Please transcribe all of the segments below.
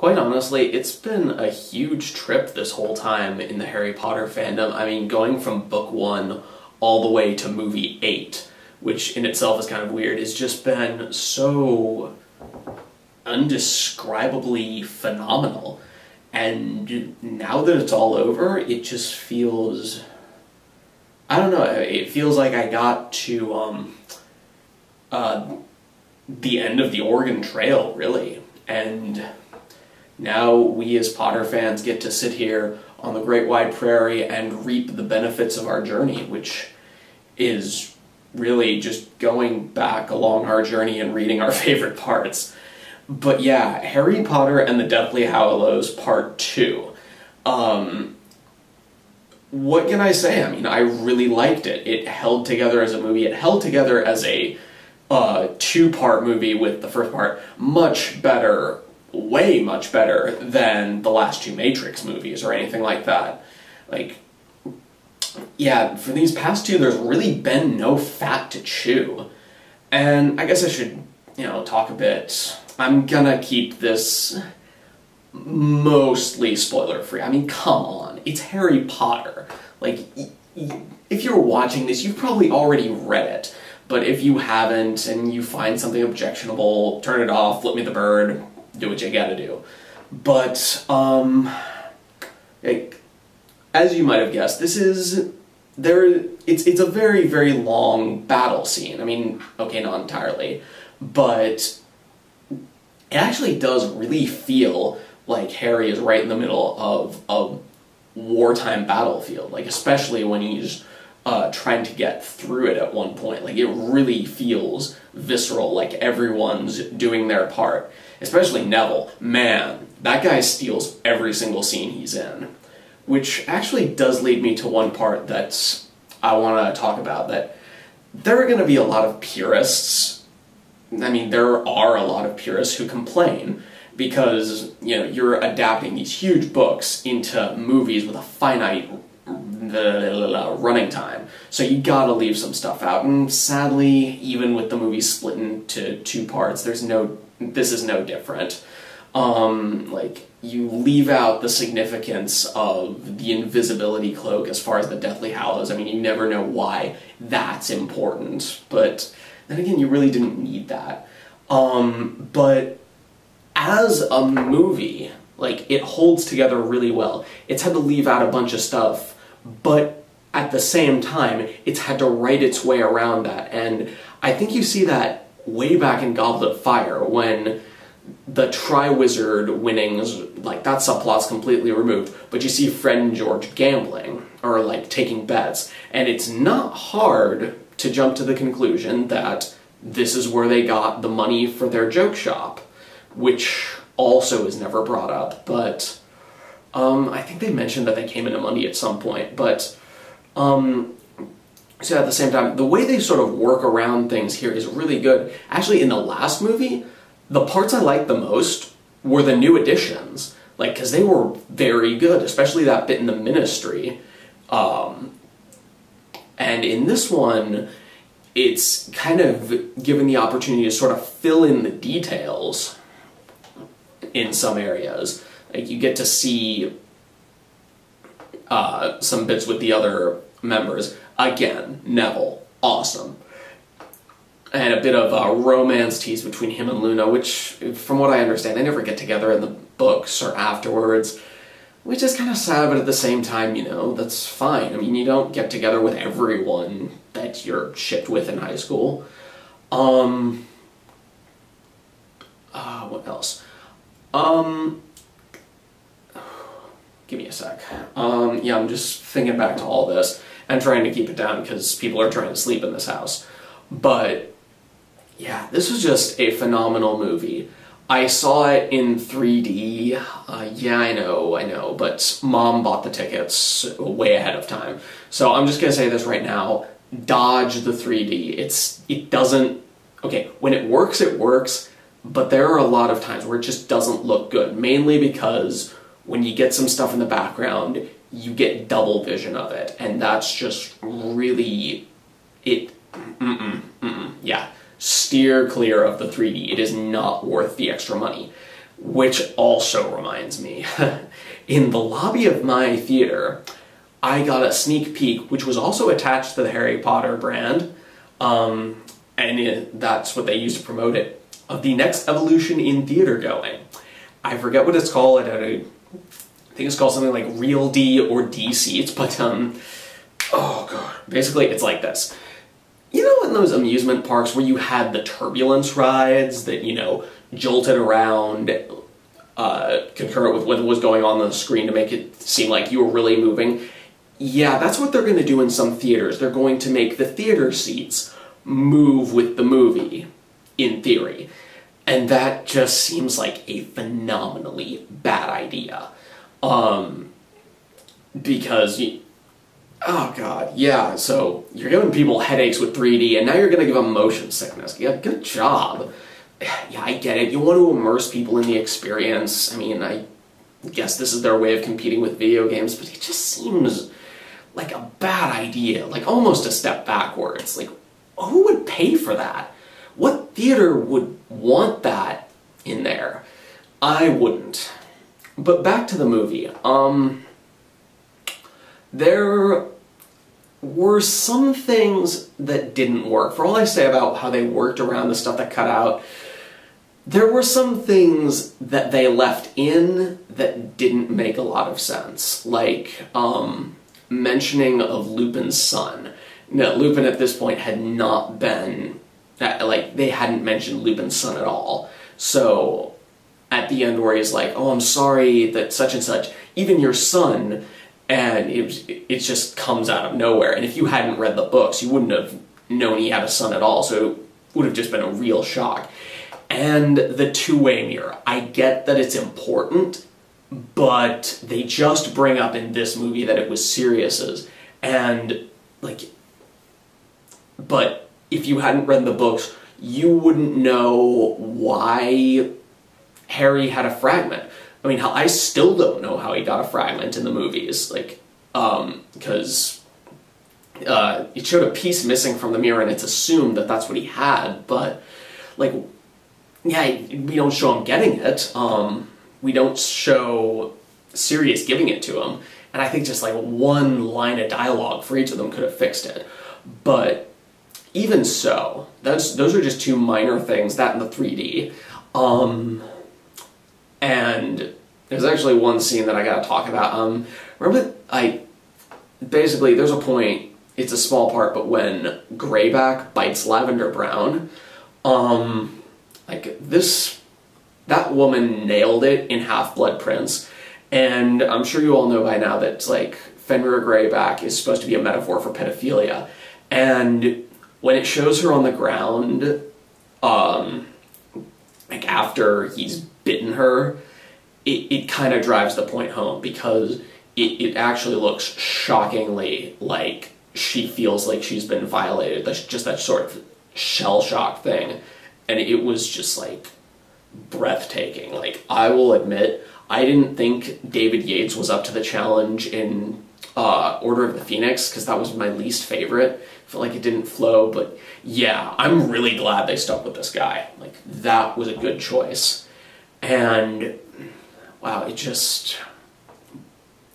quite honestly, it's been a huge trip this whole time in the Harry Potter fandom. I mean, going from book 1 all the way to movie 8, which in itself is kind of weird, has just been so undescribably phenomenal. And now that it's all over, it just feels... I don't know, it feels like I got to the end of the Oregon Trail, really. And now we as Potter fans get to sit here on the Great Wide Prairie and reap the benefits of our journey, which is really just going back along our journey and reading our favorite parts. But yeah, Harry Potter and the Deathly Hallows Part 2. What can I say? I mean, I really liked it. It held together as a movie. It held together as a two-part movie, with the first part much better, way much better than the last two Matrix movies or anything like that. Like, yeah, for these past two, there's really been no fat to chew. And I guess I should, talk a bit. I'm gonna keep this mostly spoiler-free. I mean, come on. It's Harry Potter. Like, if you're watching this, you've probably already read it. But if you haven't, and you find something objectionable, turn it off, flip me the bird, do what you gotta do. But, as you might have guessed, this is... It's a very, very long battle scene. I mean, okay, not entirely. But it actually does really feel like Harry is right in the middle of a wartime battlefield. Like, especially when he's trying to get through it at one point. Like, it really feels visceral, like everyone's doing their part. Especially Neville. Man, that guy steals every single scene he's in. Which actually does lead me to one part that I want to talk about, that there are going to be a lot of purists. I mean, there are a lot of purists who complain because, you're adapting these huge books into movies with a finite running time. So you gotta leave some stuff out, and sadly, even with the movie split into two parts, this is no different. Like, you leave out the significance of the invisibility cloak as far as the Deathly Hallows. I mean, you never know why that's important, but then again, you really didn't need that. But as a movie, like, it holds together really well. It's had to leave out a bunch of stuff, but at the same time, it's had to write its way around that. And I think you see that way back in Goblet of Fire, when the Triwizard winnings, like, that subplot's completely removed, but you see Fred and George gambling, or, like, taking bets, and it's not hard to jump to the conclusion that this is where they got the money for their joke shop, which also is never brought up, but I think they mentioned that they came into money at some point, but so at the same time, the way they sort of work around things here is really good. Actually, in the last movie, the parts I liked the most were the new additions, like, because they were very good, especially that bit in the Ministry. And in this one, it's kind of given the opportunity to sort of fill in the details in some areas. Like, you get to see some bits with the other members. Again, Neville, awesome. And a bit of a romance tease between him and Luna, which, from what I understand, they never get together in the books or afterwards, which is kind of sad, but at the same time, that's fine. I mean, you don't get together with everyone that you're shipped with in high school. What else? Give me a sec. Yeah, I'm just thinking back to all this and trying to keep it down because people are trying to sleep in this house. But yeah, this was just a phenomenal movie. I saw it in 3D. Yeah, I know, but Mom bought the tickets way ahead of time. So I'm just gonna say this right now, dodge the 3D. It doesn't, okay, when it works, but there are a lot of times where it just doesn't look good, mainly because when you get some stuff in the background, you get double vision of it, and that's just really, yeah. Steer clear of the 3D. It is not worth the extra money. Which also reminds me, in the lobby of my theater, I got a sneak peek, which was also attached to the Harry Potter brand, that's what they used to promote it, of the next evolution in theater going. I forget what it's called. I think it's called something like Real D or D seats, but oh god, basically it's like this. You know, in those amusement parks where you had the turbulence rides that, you know, jolted around, concurrent with what was going on the screen to make it seem like you were really moving? Yeah, that's what they're going to do in some theaters. They're going to make the theater seats move with the movie, in theory. And that just seems like a phenomenally bad idea. Because, oh god, yeah, so you're giving people headaches with 3D, and now you're going to give them motion sickness. Yeah, good job. Yeah, I get it. You want to immerse people in the experience. I mean, I guess this is their way of competing with video games, but it just seems like a bad idea. Like, almost a step backwards. Like, who would pay for that? What theater would want that in there? I wouldn't. But back to the movie. There were some things that didn't work. For all I say about how they worked around the stuff that cut out, there were some things that they left in that didn't make a lot of sense. Like, mentioning of Lupin's son. No, Lupin at this point had not been, like, they hadn't mentioned Lupin's son at all. So, at the end where he's like, oh, I'm sorry that such and such, even your son, and it just comes out of nowhere. And if you hadn't read the books, you wouldn't have known he had a son at all, so it would have just been a real shock. And the two-way mirror. I get that it's important, but they just bring up in this movie that it was Sirius's, and, like, but if you hadn't read the books, you wouldn't know why Harry had a fragment. I mean, I still don't know how he got a fragment in the movies, like, because it showed a piece missing from the mirror, and it's assumed that that's what he had, but, like, yeah, we don't show him getting it, we don't show Sirius giving it to him, and I think just, like, one line of dialogue for each of them could have fixed it. But even so, those are just two minor things, that and the 3D. And there's actually one scene that I gotta talk about. Remember, basically, there's a point, it's a small part, but when Greyback bites Lavender Brown, like, that woman nailed it in Half-Blood Prince, and I'm sure you all know by now that, like, Fenrir Greyback is supposed to be a metaphor for pedophilia, and when it shows her on the ground, like, after he's bitten her, it kind of drives the point home, because it actually looks shockingly like she feels like she's been violated. That's just that sort of shell shock thing. And it was just, like, breathtaking. Like, I will admit, I didn't think David Yates was up to the challenge in Order of the Phoenix, because that was my least favorite. I felt like it didn't flow, but yeah, I'm really glad they stuck with this guy. Like, that was a good choice. And, wow, it just,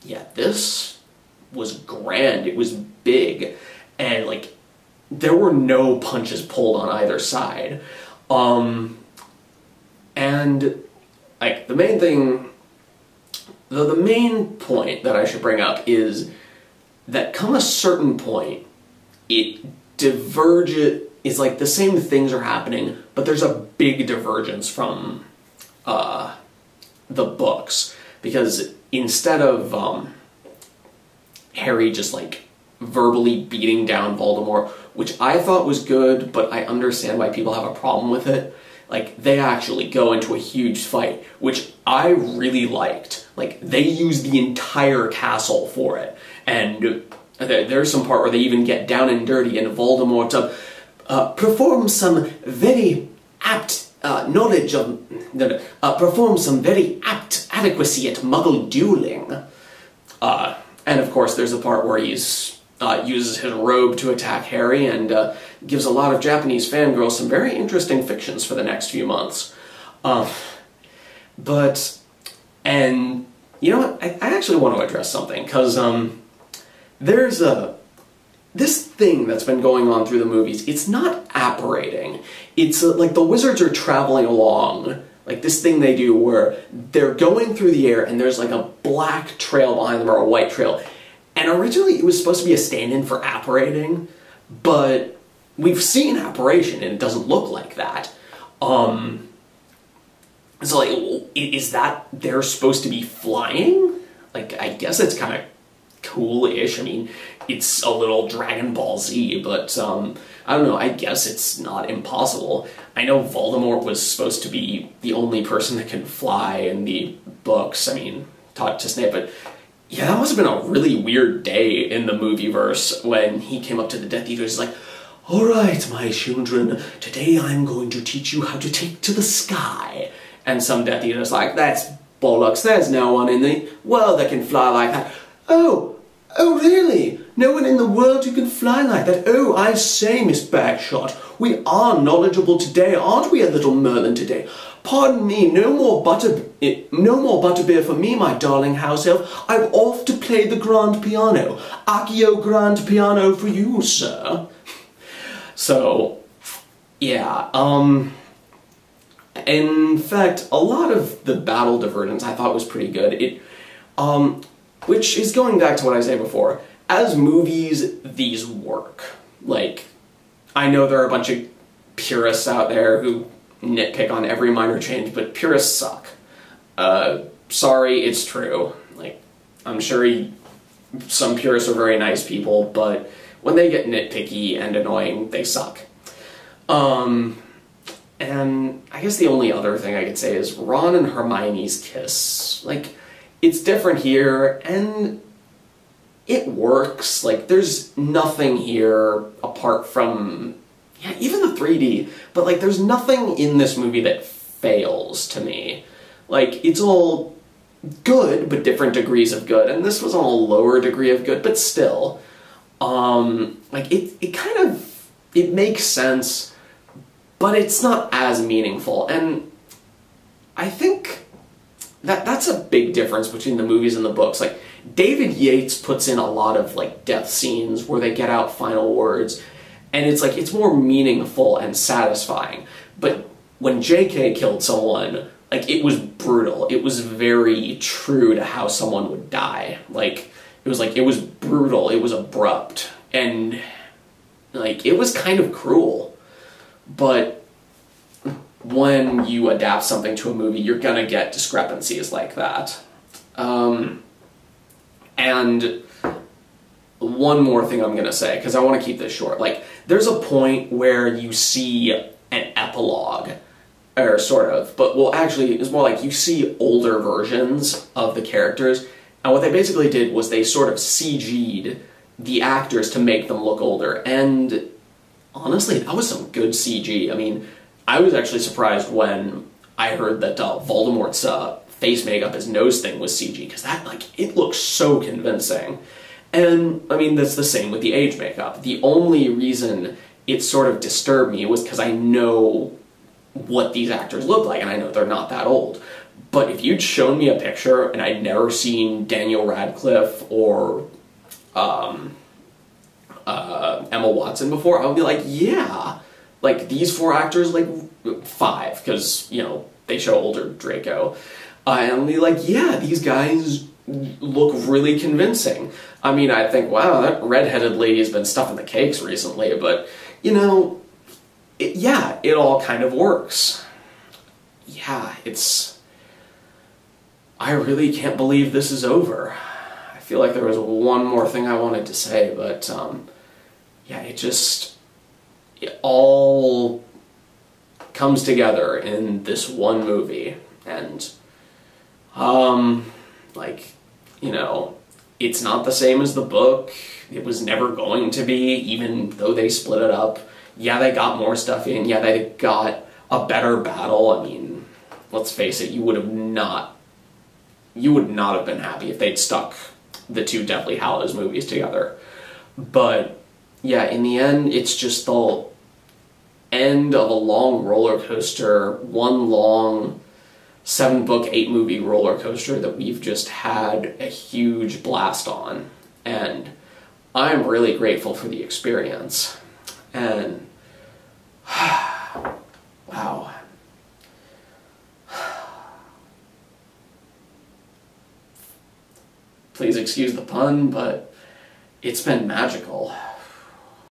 yeah, this was grand. It was big. And, like, there were no punches pulled on either side. And, like, the main thing, the main point that I should bring up is that come a certain point, it diverges, it's like the same things are happening, but there's a big divergence from the books, because instead of Harry just, like, verbally beating down Voldemort, which I thought was good, but I understand why people have a problem with it, like, they actually go into a huge fight, which I really liked. Like, they use the entire castle for it, and there's some part where they even get down and dirty, and Voldemort performs some very apt knowledge of, performs some very apt adequacy at Muggle dueling. And of course, there's a part where he's uses his robe to attack Harry, and gives a lot of Japanese fangirls some very interesting fictions for the next few months. And you know what? I actually want to address something, because there's this thing that's been going on through the movies. It's not apparating. It's like the wizards are traveling along, like this thing they do where they're going through the air and there's like a black trail behind them or a white trail. And originally it was supposed to be a stand-in for apparating, but we've seen apparition and it doesn't look like that. So like, is that they're supposed to be flying? Like, I guess it's kind of cool-ish. I mean, it's a little Dragon Ball Z, but I don't know, I guess it's not impossible. I know Voldemort was supposed to be the only person that can fly in the books, I mean, taught to Snape, but yeah, that must have been a really weird day in the movieverse when he came up to the Death Eaters. He's like, "All right, my children, today I'm going to teach you how to take to the sky." And some Death Eater's like, "That's bollocks, there's no one in the world that can fly like that." Oh, really? No one in the world who can fly like that? Oh, I say, Miss Bagshot, we are knowledgeable today, aren't we, a little Merlin today? Pardon me, no more butterbeer for me, my darling house elf. I'm off to play the grand piano. Accio grand piano for you, sir. So, yeah, in fact, a lot of the battle divergence I thought was pretty good. Which is going back to what I said before. As movies, these work. Like, I know there are a bunch of purists out there who nitpick on every minor change, but purists suck. Sorry, it's true. Like, I'm sure some purists are very nice people, but when they get nitpicky and annoying, they suck. And I guess the only other thing I could say is Ron and Hermione's kiss. Like, it's different here, and it works. Like, there's nothing here apart from, yeah, even the 3D, but like, there's nothing in this movie that fails to me. Like, it's all good, but different degrees of good, and this was on a lower degree of good, but still. Like, it kind of, it makes sense, but it's not as meaningful, and I think that's a big difference between the movies and the books. Like, David Yates puts in a lot of, like, death scenes where they get out final words, and it's like, it's more meaningful and satisfying. But when J.K. killed someone, like, it was brutal. It was very true to how someone would die. Like, it was brutal, it was abrupt, and, like, it was kind of cruel. But when you adapt something to a movie, you're gonna get discrepancies like that. And one more thing I'm gonna say, because I want to keep this short. Like, there's a point where you see an epilogue, or sort of, but, well, actually, it's more like you see older versions of the characters, and what they basically did was they sort of CG'd the actors to make them look older, and honestly, that was some good CG. I mean, I was actually surprised when I heard that Voldemort's face makeup, his nose thing, was CG, because that, like, it looks so convincing. And, I mean, that's the same with the age makeup. The only reason it sort of disturbed me was because I know what these actors look like, and I know they're not that old. But if you'd shown me a picture, and I'd never seen Daniel Radcliffe or Emma Watson before, I would be like, yeah, like, these four actors, like, 5, because, you know, they show older Draco. And I'll be like, yeah, these guys look really convincing. I mean, I think, wow, that redheaded lady has been stuffing the cakes recently, but, you know, yeah, it all kind of works. Yeah, I really can't believe this is over. I feel like there was one more thing I wanted to say, but, yeah, it all comes together in this one movie, and, like, you know, it's not the same as the book. It was never going to be, even though they split it up. Yeah, they got more stuff in. Yeah, they got a better battle. I mean, let's face it, you would not have been happy if they'd stuck the two Deathly Hallows movies together. But, yeah, in the end, it's just the end of a long roller coaster, one long 7-book, 8-movie roller coaster that we've just had a huge blast on. And I'm really grateful for the experience. And wow. Please excuse the pun, but it's been magical.